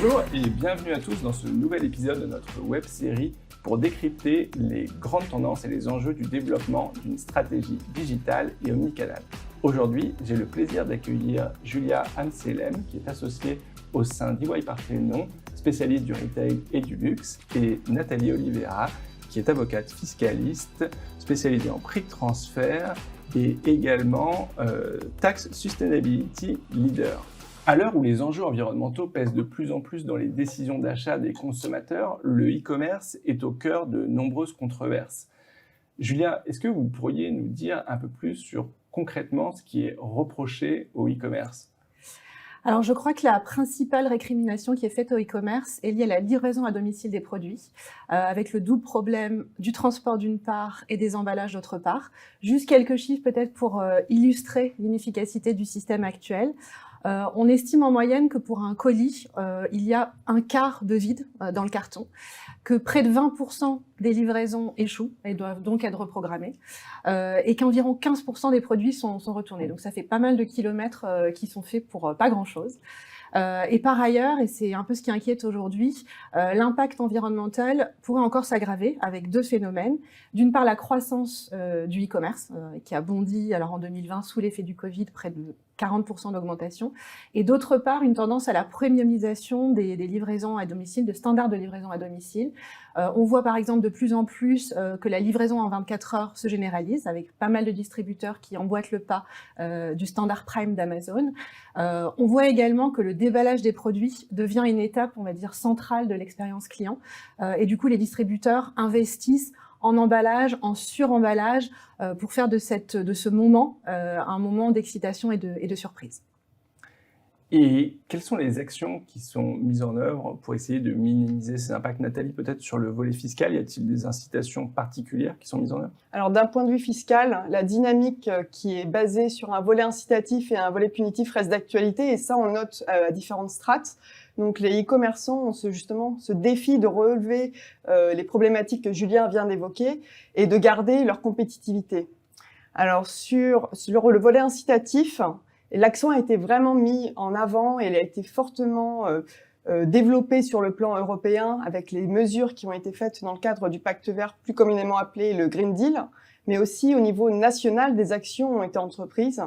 Bonjour et bienvenue à tous dans ce nouvel épisode de notre web-série pour décrypter les grandes tendances et les enjeux du développement d'une stratégie digitale et omnicanale. Aujourd'hui, j'ai le plaisir d'accueillir Julia Amselem, qui est associée au sein d'EY Parthenon, spécialiste du retail et du luxe, et Nathalie Oliveira, qui est avocate fiscaliste, spécialisée en prix de transfert et également Tax Sustainability Leader. À l'heure où les enjeux environnementaux pèsent de plus en plus dans les décisions d'achat des consommateurs, le e-commerce est au cœur de nombreuses controverses. Julia, est-ce que vous pourriez nous dire un peu plus sur concrètement ce qui est reproché au e-commerce ? Alors, je crois que la principale récrimination qui est faite au e-commerce est liée à la livraison à domicile des produits, avec le double problème du transport d'une part et des emballages d'autre part. Juste quelques chiffres peut-être pour illustrer l'inefficacité du système actuel. On estime en moyenne que pour un colis, il y a un quart de vide dans le carton, que près de 20% des livraisons échouent et doivent donc être reprogrammées, et qu'environ 15% des produits sont retournés. Donc ça fait pas mal de kilomètres qui sont faits pour pas grand-chose. Et par ailleurs, et c'est un peu ce qui inquiète aujourd'hui, l'impact environnemental pourrait encore s'aggraver avec deux phénomènes. D'une part, la croissance du e-commerce qui a bondi alors en 2020 sous l'effet du Covid, près de 40% d'augmentation, et d'autre part, une tendance à la premiumisation des livraisons à domicile, de standards de livraison à domicile. On voit par exemple de plus en plus que la livraison en 24 heures se généralise, avec pas mal de distributeurs qui emboîtent le pas du standard Prime d'Amazon. On voit également que le déballage des produits devient une étape, on va dire, centrale de l'expérience client. Et du coup, les distributeurs investissent en emballage, en suremballage, pour faire de ce moment un moment d'excitation et de surprise. Et quelles sont les actions qui sont mises en œuvre pour essayer de minimiser ces impacts ? Nathalie, peut-être sur le volet fiscal, y a-t-il des incitations particulières qui sont mises en œuvre ? Alors d'un point de vue fiscal, la dynamique qui est basée sur un volet incitatif et un volet punitif reste d'actualité, et ça on le note à différentes strates. Donc les e-commerçants ont ce défi de relever les problématiques que Julien vient d'évoquer et de garder leur compétitivité. Alors sur le volet incitatif, l'accent a été vraiment mis en avant et il a été fortement développé sur le plan européen avec les mesures qui ont été faites dans le cadre du Pacte vert, plus communément appelé le Green Deal, mais aussi au niveau national, des actions ont été entreprises.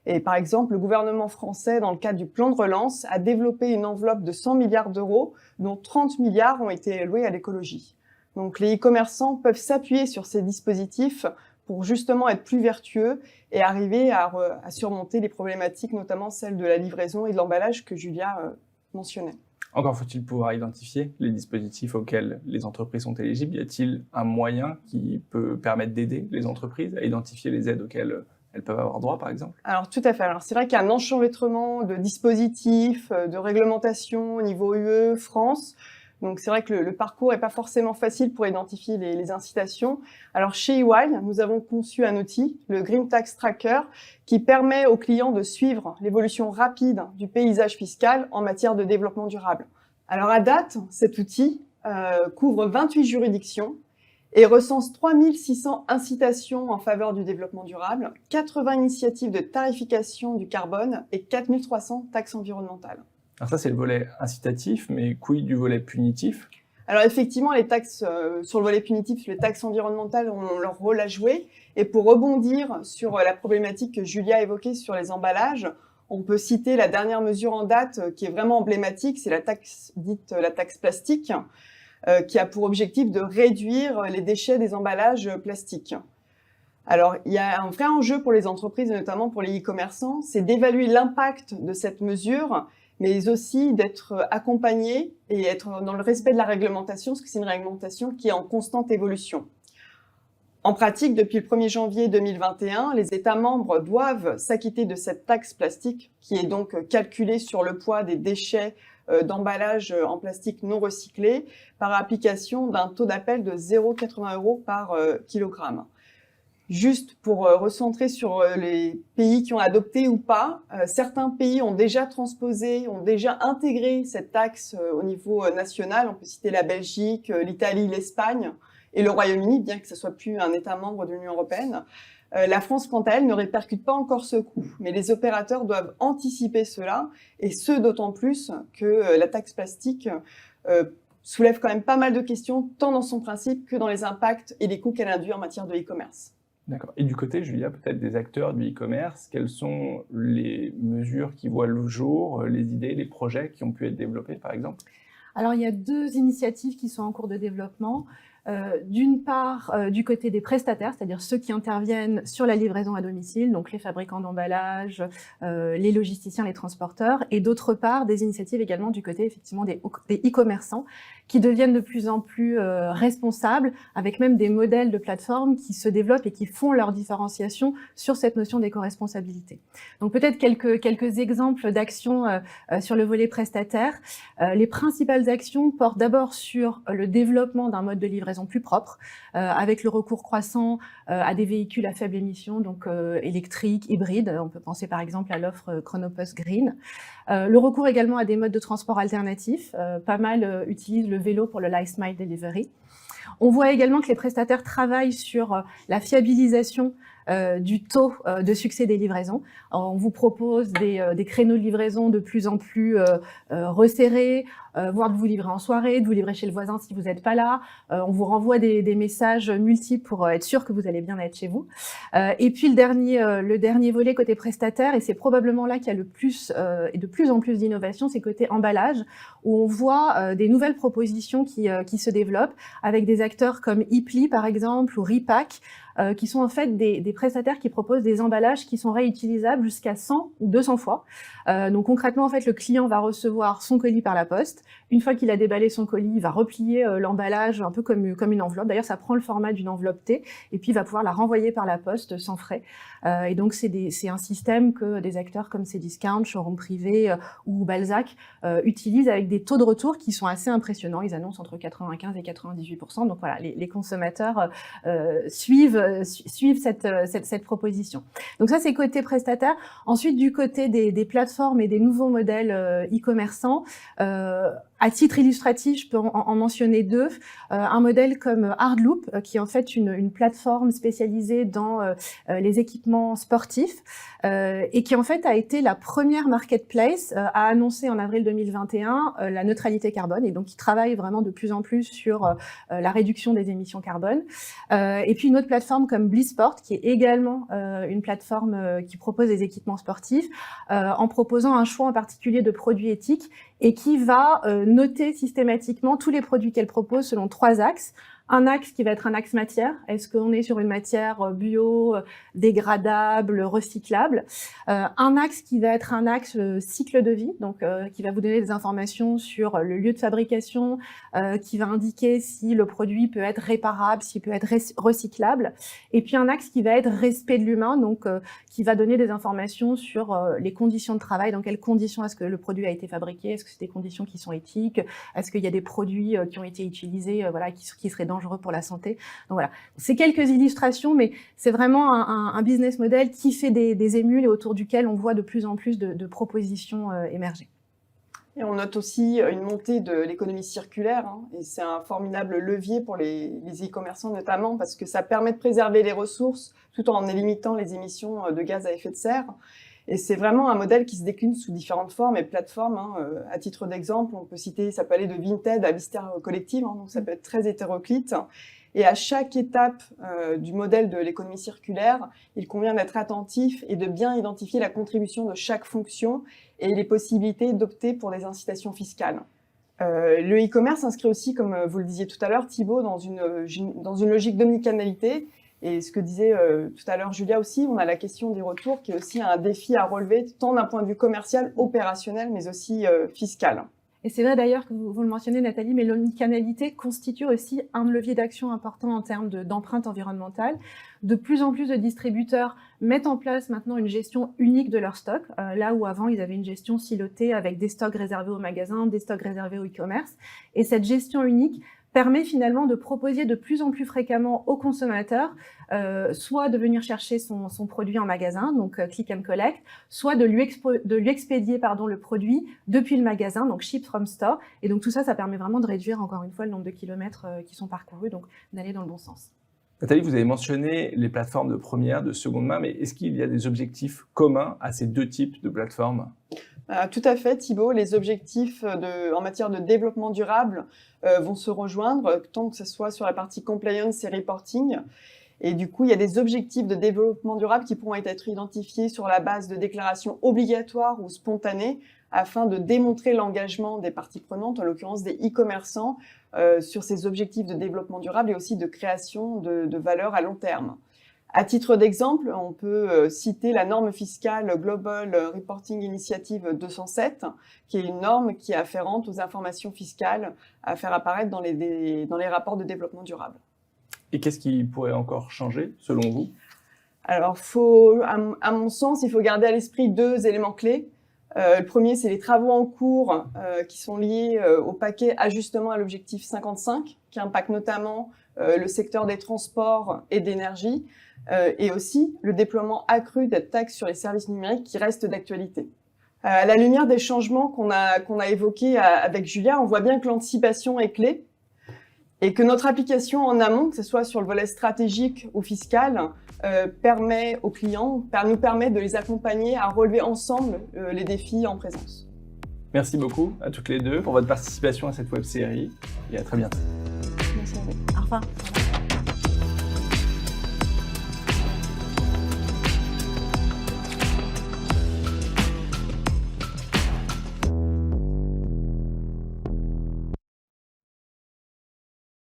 Et par exemple, le gouvernement français, dans le cadre du plan de relance, a développé une enveloppe de 100 milliards d'euros, dont 30 milliards ont été alloués à l'écologie. Donc les e-commerçants peuvent s'appuyer sur ces dispositifs pour justement être plus vertueux et arriver à surmonter les problématiques, notamment celles de la livraison et de l'emballage que Julia mentionnait. Encore faut-il pouvoir identifier les dispositifs auxquels les entreprises sont éligibles. Y a-t-il un moyen qui peut permettre d'aider les entreprises à identifier les aides auxquelles elles peuvent avoir droit, par exemple ? Alors, tout à fait. Alors, c'est vrai qu'il y a un enchevêtrement de dispositifs, de réglementations au niveau UE, France. Donc, c'est vrai que le parcours est pas forcément facile pour identifier les incitations. Alors, chez EY, nous avons conçu un outil, le Green Tax Tracker, qui permet aux clients de suivre l'évolution rapide du paysage fiscal en matière de développement durable. Alors, à date, cet outil couvre 28 juridictions et recense 3600 incitations en faveur du développement durable, 80 initiatives de tarification du carbone et 4300 taxes environnementales. Alors ça, c'est le volet incitatif, mais quid du volet punitif ? Alors effectivement, les taxes sur le volet punitif, les taxes environnementales ont leur rôle à jouer. Et pour rebondir sur la problématique que Julia évoquait sur les emballages, on peut citer la dernière mesure en date qui est vraiment emblématique, c'est la taxe dite la taxe plastique, qui a pour objectif de réduire les déchets des emballages plastiques. Alors, il y a un vrai enjeu pour les entreprises, et notamment pour les e-commerçants, c'est d'évaluer l'impact de cette mesure, mais aussi d'être accompagné et être dans le respect de la réglementation, parce que c'est une réglementation qui est en constante évolution. En pratique, depuis le 1er janvier 2021, les États membres doivent s'acquitter de cette taxe plastique, qui est donc calculée sur le poids des déchets d'emballage en plastique non recyclé, par application d'un taux d'appel de 0,80 € par kilogramme. Juste pour recentrer sur les pays qui ont adopté ou pas, certains pays ont déjà transposé, ont déjà intégré cette taxe au niveau national. On peut citer la Belgique, l'Italie, l'Espagne et le Royaume-Uni, bien que ce soit plus un État membre de l'Union européenne. La France, quant à elle, ne répercute pas encore ce coût, mais les opérateurs doivent anticiper cela, et ce d'autant plus que la taxe plastique soulève quand même pas mal de questions, tant dans son principe que dans les impacts et les coûts qu'elle induit en matière de e-commerce. D'accord. Et du côté, Julia, peut-être des acteurs du e-commerce, quelles sont les mesures qui voient le jour, les idées, les projets qui ont pu être développés, par exemple? Alors, il y a 2 initiatives qui sont en cours de développement. D'une part, du côté des prestataires, c'est-à-dire ceux qui interviennent sur la livraison à domicile, donc les fabricants d'emballage, les logisticiens, les transporteurs, et d'autre part, des initiatives également du côté effectivement des e-commerçants qui deviennent de plus en plus responsables, avec même des modèles de plateformes qui se développent et qui font leur différenciation sur cette notion d'éco-responsabilité. Donc peut-être quelques exemples d'actions sur le volet prestataire. Les principales actions portent d'abord sur le développement d'un mode de livraison plus propre, avec le recours croissant à des véhicules à faible émission, donc électriques, hybrides. On peut penser par exemple à l'offre Chronopost Green. Le recours également à des modes de transport alternatifs. Pas mal utilisent le vélo pour le Last Mile Delivery. On voit également que les prestataires travaillent sur la fiabilisation du taux de succès des livraisons. On vous propose des créneaux de livraison de plus en plus resserrés, voire de vous livrer en soirée, de vous livrer chez le voisin si vous n'êtes pas là. On vous renvoie des messages multiples pour être sûr que vous allez bien être chez vous. Et puis le dernier volet côté prestataire, et c'est probablement là qu'il y a le plus et de plus en plus d'innovation, c'est côté emballage, où on voit des nouvelles propositions qui se développent avec des acteurs comme Ipli par exemple ou Repack, qui sont en fait des prestataires qui proposent des emballages qui sont réutilisables jusqu'à 100 ou 200 fois. Donc concrètement, en fait, le client va recevoir son colis par la poste. Une fois qu'il a déballé son colis, il va replier l'emballage un peu comme une enveloppe. D'ailleurs, ça prend le format d'une enveloppe T et puis il va pouvoir la renvoyer par la poste sans frais. Et donc, c'est un système que des acteurs comme Cdiscount, Showroom Privé ou Balzac utilisent avec des taux de retour qui sont assez impressionnants. Ils annoncent entre 95 et 98%. Donc voilà, les consommateurs suivent cette proposition. Donc ça, c'est côté prestataire. Ensuite, du côté des plateformes et des nouveaux modèles e-commerçants, à titre illustratif, je peux en mentionner 2. Un modèle comme Hardloop, qui est en fait une plateforme spécialisée dans les équipements sportifs et qui en fait a été la première marketplace à annoncer en avril 2021 la neutralité carbone, et donc qui travaille vraiment de plus en plus sur la réduction des émissions carbone. Et puis une autre plateforme comme Blisport, qui est également une plateforme qui propose des équipements sportifs en proposant un choix en particulier de produits éthiques et qui va noter systématiquement tous les produits qu'elle propose selon 3 axes. Un axe qui va être un axe matière. Est-ce qu'on est sur une matière bio, dégradable, recyclable? Un axe qui va être un axe cycle de vie, donc qui va vous donner des informations sur le lieu de fabrication, qui va indiquer si le produit peut être réparable, s'il peut être recyclable. Et puis un axe qui va être respect de l'humain, donc qui va donner des informations sur les conditions de travail, dans quelles conditions est-ce que le produit a été fabriqué, est-ce que c'est des conditions qui sont éthiques, est-ce qu'il y a des produits qui ont été utilisés, voilà, qui seraient dangereux pour la santé. Donc voilà, c'est quelques illustrations, mais c'est vraiment un business model qui fait des émules et autour duquel on voit de plus en plus de propositions émerger. Et on note aussi une montée de l'économie circulaire, hein, et c'est un formidable levier pour les e-commerçants notamment, parce que ça permet de préserver les ressources tout en limitant les émissions de gaz à effet de serre. Et c'est vraiment un modèle qui se décline sous différentes formes et plateformes. Hein. À titre d'exemple, on peut citer, ça peut aller de Vinted à Vista Collective, hein, donc ça peut être très hétéroclite. Et à chaque étape du modèle de l'économie circulaire, il convient d'être attentif et de bien identifier la contribution de chaque fonction et les possibilités d'opter pour des incitations fiscales. Le e-commerce s'inscrit aussi, comme vous le disiez tout à l'heure, Thibaut, dans une logique d'omnicanalité. Et ce que disait tout à l'heure Julia aussi, on a la question des retours qui est aussi un défi à relever, tant d'un point de vue commercial, opérationnel, mais aussi fiscal. Et c'est vrai d'ailleurs que vous le mentionnez Nathalie, mais l'omnicanalité constitue aussi un levier d'action important en termes d'empreinte environnementale. De plus en plus de distributeurs mettent en place maintenant une gestion unique de leur stock, là où avant ils avaient une gestion silotée avec des stocks réservés aux magasins, des stocks réservés au e-commerce. Et cette gestion unique permet finalement de proposer de plus en plus fréquemment aux consommateurs soit de venir chercher son produit en magasin, donc click and collect, soit de lui expédier le produit depuis le magasin, donc ship from store. Et donc tout ça, ça permet vraiment de réduire encore une fois le nombre de kilomètres qui sont parcourus, donc d'aller dans le bon sens. Nathalie, vous avez mentionné les plateformes de première, de seconde main, mais est-ce qu'il y a des objectifs communs à ces deux types de plateformes? Tout à fait, Thibaut. Les objectifs en matière de développement durable vont se rejoindre, tant que ce soit sur la partie compliance et reporting. Et du coup, il y a des objectifs de développement durable qui pourront être identifiés sur la base de déclarations obligatoires ou spontanées afin de démontrer l'engagement des parties prenantes, en l'occurrence des e-commerçants, sur ces objectifs de développement durable et aussi de création de valeur à long terme. À titre d'exemple, on peut citer la norme fiscale Global Reporting Initiative 207, qui est une norme qui est afférente aux informations fiscales à faire apparaître dans les rapports de développement durable. Et qu'est-ce qui pourrait encore changer, selon vous? Alors, à mon sens, il faut garder à l'esprit deux éléments clés. Le premier, c'est les travaux en cours qui sont liés au paquet ajustement à l'objectif 55, qui impacte notamment le secteur des transports et d'énergie, et aussi le déploiement accru des taxes sur les services numériques qui reste d'actualité. À la lumière des changements qu'on a évoqués avec Julia, on voit bien que l'anticipation est clé et que notre application en amont, que ce soit sur le volet stratégique ou fiscal, permet aux clients, nous permet de les accompagner à relever ensemble les défis en présence. Merci beaucoup à toutes les deux pour votre participation à cette web-série et à très bientôt. Merci à vous. Au revoir.